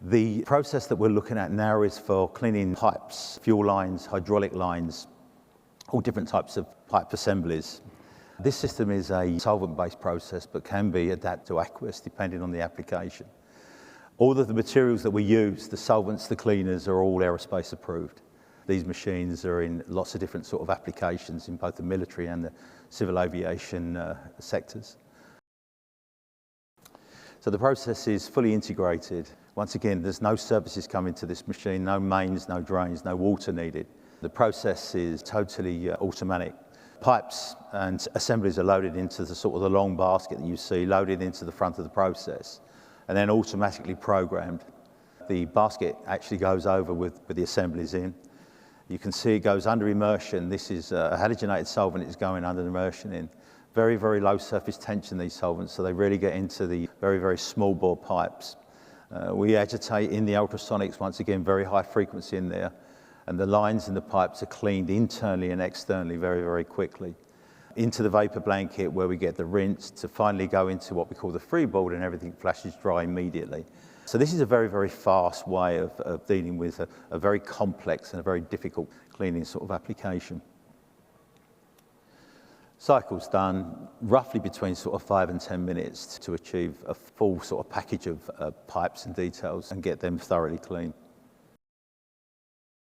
The process that we're looking at now is for cleaning pipes, fuel lines, hydraulic lines, all different types of pipe assemblies. This system is a solvent-based process but can be adapted to aqueous depending on the application. All of the materials that we use, the solvents, the cleaners, are all aerospace approved. These machines are in lots of different sort of applications in both the military and the civil aviation sectors. So the process is fully integrated. Once again, there's no services coming to this machine, no mains, no drains, no water needed. The process is totally automatic. Pipes and assemblies are loaded into the sort of the long basket that you see, loaded into the front of the process, and then automatically programmed. The basket actually goes over with the assemblies in. You can see it goes under immersion. This is a halogenated solvent. It's going under immersion in. Very, very low surface tension, these solvents, so they really get into the very, very small bore pipes. We agitate in the ultrasonics, once again, very high frequency in there, and the lines in the pipes are cleaned internally and externally very, very quickly. Into the vapor blanket where we get the rinse to finally go into what we call the freeboard, and everything flashes dry immediately. So this is a very, very fast way of dealing with a very complex and a very difficult cleaning sort of application. Cycle's done roughly between sort of 5 and 10 minutes to achieve a full sort of package of pipes and details and get them thoroughly clean.